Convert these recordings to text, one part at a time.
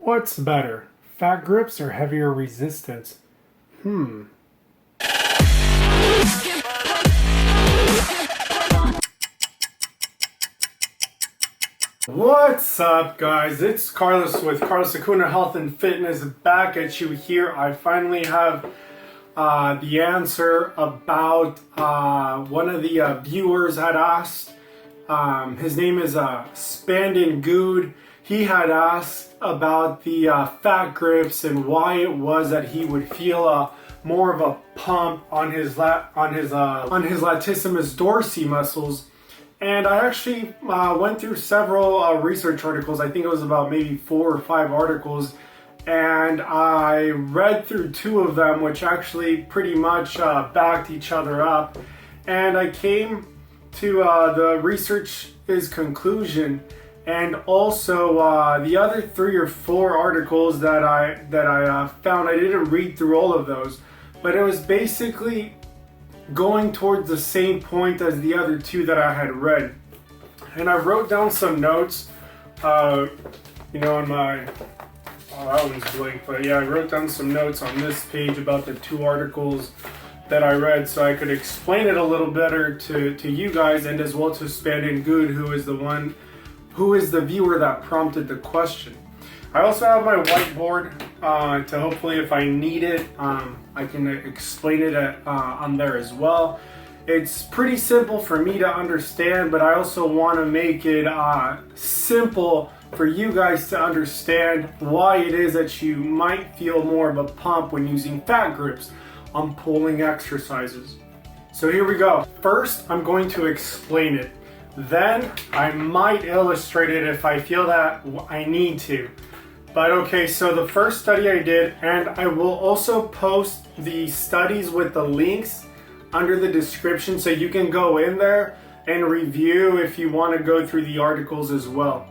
What's better, fat grips or heavier resistance? What's up, guys? It's Carlos with Carlos Acuna Health and Fitness back at you here. I finally have the answer about one of the viewers had asked. His name is Spandan Gude. He had asked about the fat grips and why it was that he would feel more of a pump on his latissimus dorsi muscles. And I actually went through several research articles. I think it was about maybe 4 or 5 articles. And I read through 2 of them, which actually pretty much backed each other up. And I came to the research's conclusion. And also the other 3 or 4 articles that I found, I didn't read through all of those. But it was basically going towards the same point as the other 2 that I had read. And I wrote down some notes, on my, that one's blank, but yeah, I wrote down some notes on this page about the 2 articles that I read so I could explain it a little better to you guys and as well to Spandan Gude, who is the viewer that prompted the question. I also have my whiteboard to hopefully, if I need it, I can explain it on there as well. It's pretty simple for me to understand, but I also want to make it simple for you guys to understand why it is that you might feel more of a pump when using fat grips on pulling exercises. So here we go. First, I'm going to explain it. Then I might illustrate it if I feel that I need to. But okay, so the first study I did, and I will also post the studies with the links under the description so you can go in there and review if you want to go through the articles as well.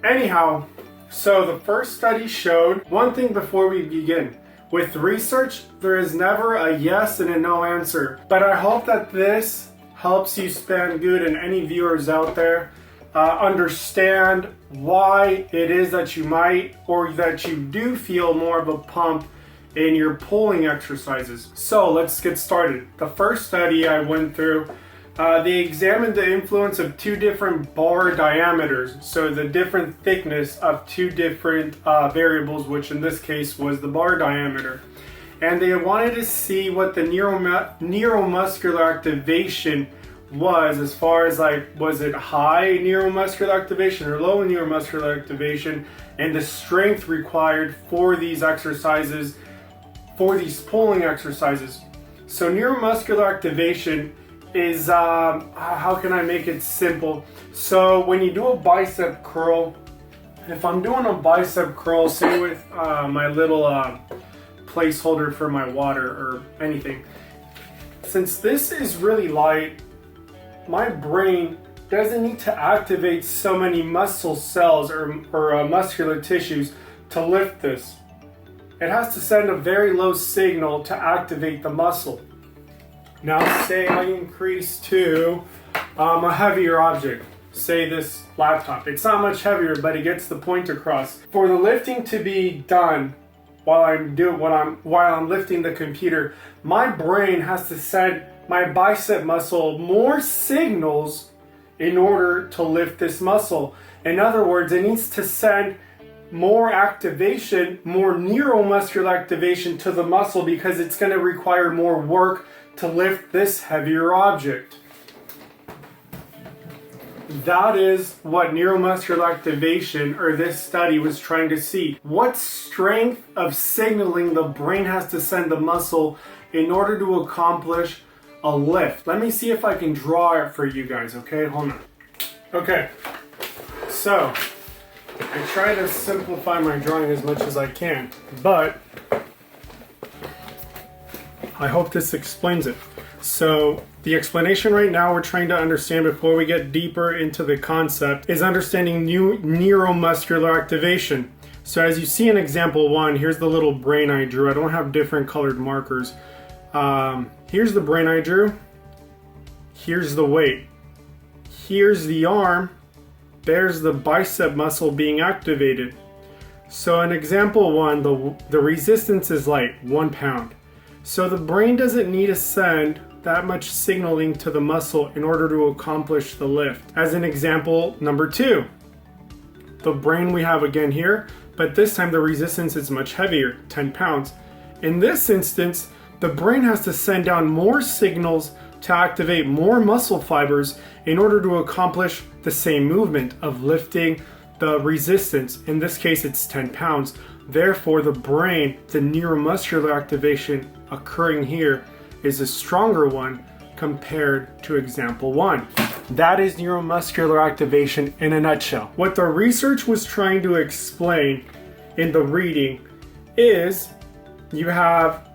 Anyhow, so the first study showed, one thing before we begin, with research, there is never a yes and a no answer. But I hope that this helps you, Spandan Gude, and any viewers out there understand why it is that you might or that you do feel more of a pump in your pulling exercises. So let's get started. The first study I went through, they examined the influence of 2 different bar diameters, so the different thickness of 2 different variables, which in this case was the bar diameter. And they wanted to see what the neuromuscular activation was, as far as was it high neuromuscular activation or low neuromuscular activation, and the strength required for these exercises, for these pulling exercises. So neuromuscular activation is, how can I make it simple? So when you do a bicep curl, if I'm doing a bicep curl, say with my little placeholder for my water or anything, since this is really light, my brain doesn't need to activate so many muscle cells or muscular tissues to lift this. It has to send a very low signal to activate the muscle. Now say I increase to a heavier object, say this laptop. It's not much heavier, but it gets the point across. For the lifting to be done while I'm lifting the computer, my brain has to send my bicep muscle more signals in order to lift this muscle. In other words, it needs to send more activation, more neuromuscular activation to the muscle because it's going to require more work to lift this heavier object. That is what neuromuscular activation, or this study, was trying to see. What strength of signaling the brain has to send the muscle in order to accomplish a lift. Let me see if I can draw it for you guys, okay? Hold on. Okay, so I try to simplify my drawing as much as I can, but I hope this explains it. So the explanation right now we're trying to understand before we get deeper into the concept is understanding neuromuscular activation. So as you see in example 1, here's the little brain I drew. I don't have different colored markers. Here's the brain I drew. Here's the weight. Here's the arm. There's the bicep muscle being activated. So in example 1, the resistance is like 1 pound. So the brain doesn't need to send that much signaling to the muscle in order to accomplish the lift. As in example number 2, the brain we have again here, but this time the resistance is much heavier, 10 pounds. In this instance, the brain has to send down more signals to activate more muscle fibers in order to accomplish the same movement of lifting the resistance. In this case, it's 10 pounds. Therefore, the brain, the neuromuscular activation occurring here is a stronger one compared to example 1. That is neuromuscular activation in a nutshell. What the research was trying to explain in the reading is you have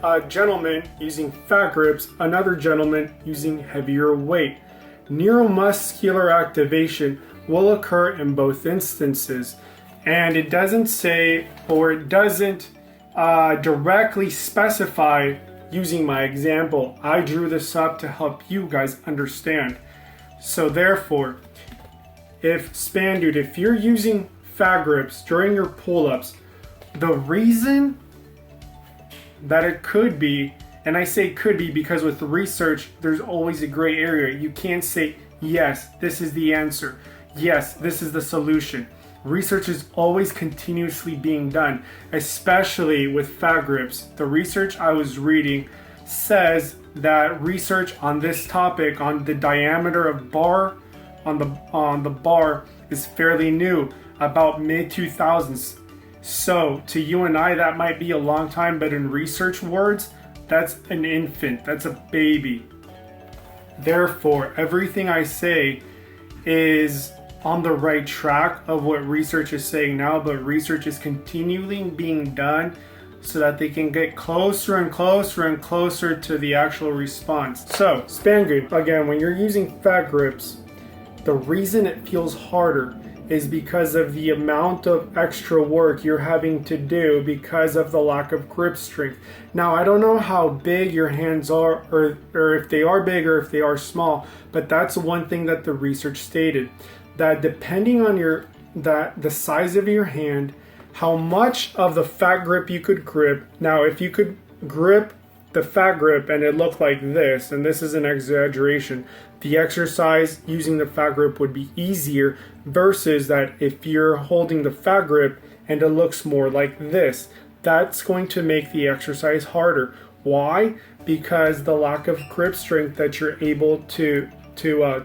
a gentleman using fat grips, another gentleman using heavier weight. Neuromuscular activation will occur in both instances, and it doesn't say, or it doesn't directly specify using my example. I drew this up to help you guys understand. So therefore, if you're using fat grips during your pull-ups, the reason that it could be, and I say could be because with research, there's always a gray area. You can't say, yes, this is the answer. Yes, this is the solution. Research is always continuously being done, especially with fat grips. The research I was reading says that research on this topic, on the diameter of bar, on the bar, is fairly new, about mid-2000s. So to you and I, that might be a long time, but in research words, that's an infant, that's a baby. Therefore, everything I say is on the right track of what research is saying now, but research is continually being done so that they can get closer and closer and closer to the actual response. So, spandan, again, when you're using fat grips, the reason it feels harder is because of the amount of extra work you're having to do because of the lack of grip strength. Now, I don't know how big your hands are, or if they are big or if they are small, but that's one thing that the research stated, that depending on the size of your hand, how much of the fat grip you could grip. Now, if you could grip the fat grip and it looked like this, and this is an exaggeration, the exercise using the fat grip would be easier versus that if you're holding the fat grip and it looks more like this, that's going to make the exercise harder. Why? Because the lack of grip strength that you're able to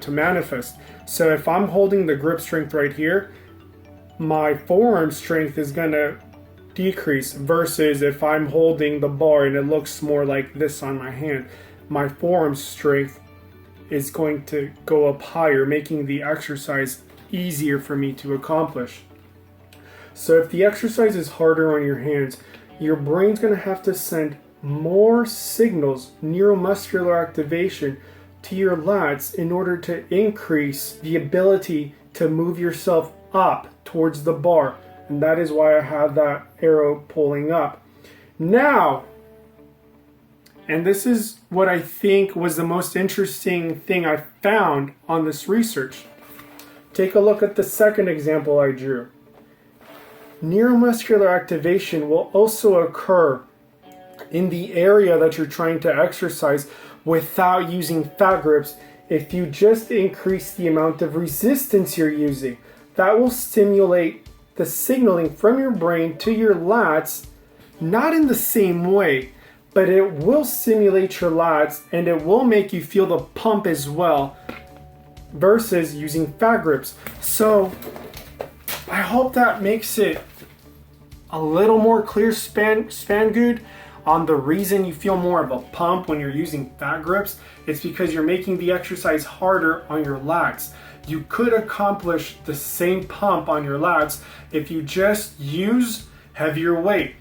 manifest. So if I'm holding the grip strength right here, my forearm strength is going to decrease versus if I'm holding the bar and it looks more like this on my hand, my forearm strength is going to go up higher, making the exercise easier for me to accomplish. So if the exercise is harder on your hands, your brain's going to have to send more signals, neuromuscular activation, to your lats in order to increase the ability to move yourself up towards the bar. And that is why I have that arrow pulling up. Now, and this is what I think was the most interesting thing I found on this research. Take a look at the second example I drew. Neuromuscular activation will also occur in the area that you're trying to exercise without using fat grips if you just increase the amount of resistance you're using. That will stimulate the signaling from your brain to your lats, not in the same way, but it will stimulate your lats and it will make you feel the pump as well versus using fat grips. So I hope that makes it a little more clear, Spangood, on the reason you feel more of a pump when you're using fat grips. It's because you're making the exercise harder on your lats. You could accomplish the same pump on your lats if you just use heavier weight.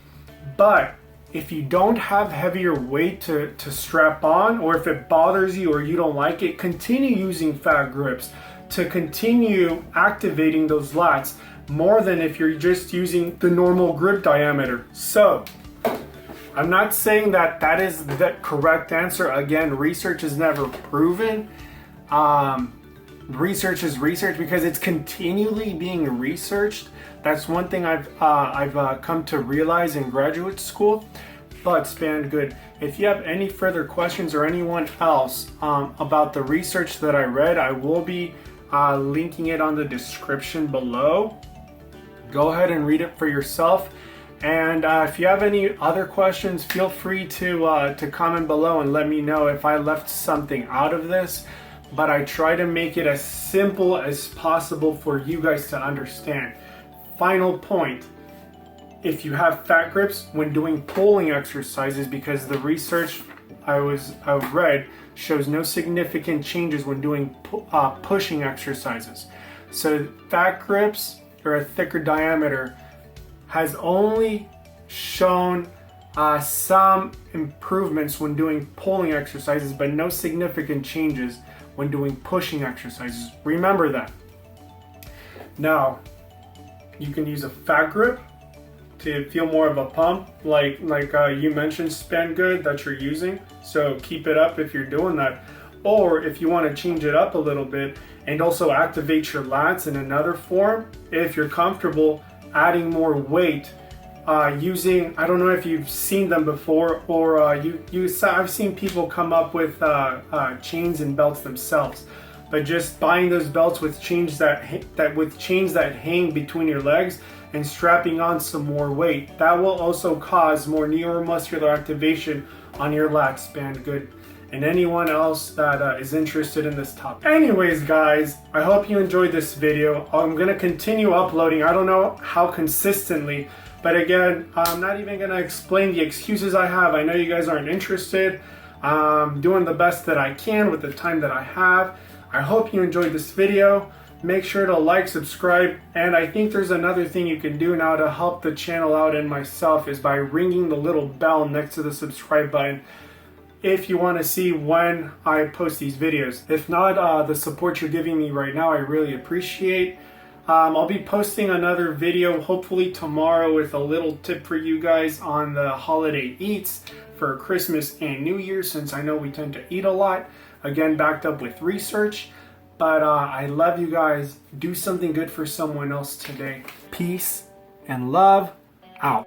But if you don't have heavier weight to strap on, or if it bothers you or you don't like it, continue using fat grips to continue activating those lats more than if you're just using the normal grip diameter. So, I'm not saying that that is the correct answer. Again, research is never proven. research is research because it's continually being researched. That's one thing I've come to realize in graduate school. But Spangood, if you have any further questions or anyone else about the research that I read, I will be linking it on the description below. Go ahead and read it for yourself. And if you have any other questions, feel free to comment below and let me know if I left something out of this. But I try to make it as simple as possible for you guys to understand. Final point. If you have fat grips when doing pulling exercises, because the research I've read shows no significant changes when doing pushing exercises. So fat grips or a thicker diameter has only shown some improvements when doing pulling exercises, but no significant changes when doing pushing exercises. Remember that. Now, you can use a fat grip to feel more of a pump, like you mentioned, Spangood, that you're using. So keep it up if you're doing that. Or if you want to change it up a little bit and also activate your lats in another form, if you're comfortable adding more weight using, I don't know if you've seen them before, or I've seen people come up with chains and belts themselves. But just buying those belts with chains that hang between your legs and strapping on some more weight, that will also cause more neuromuscular activation on your lats, Spangood, and anyone else that is interested in this topic. Anyways, guys, I hope you enjoyed this video. I'm going to continue uploading. I don't know how consistently, but again, I'm not even going to explain the excuses I have. I know you guys aren't interested. I'm doing the best that I can with the time that I have. I hope you enjoyed this video. Make sure to like, subscribe, and I think there's another thing you can do now to help the channel out and myself is by ringing the little bell next to the subscribe button if you want to see when I post these videos. If not, the support you're giving me right now, I really appreciate. I'll be posting another video hopefully tomorrow with a little tip for you guys on the holiday eats for Christmas and New Year, since I know we tend to eat a lot. Again, backed up with research. But I love you guys. Do something good for someone else today. Peace and love out.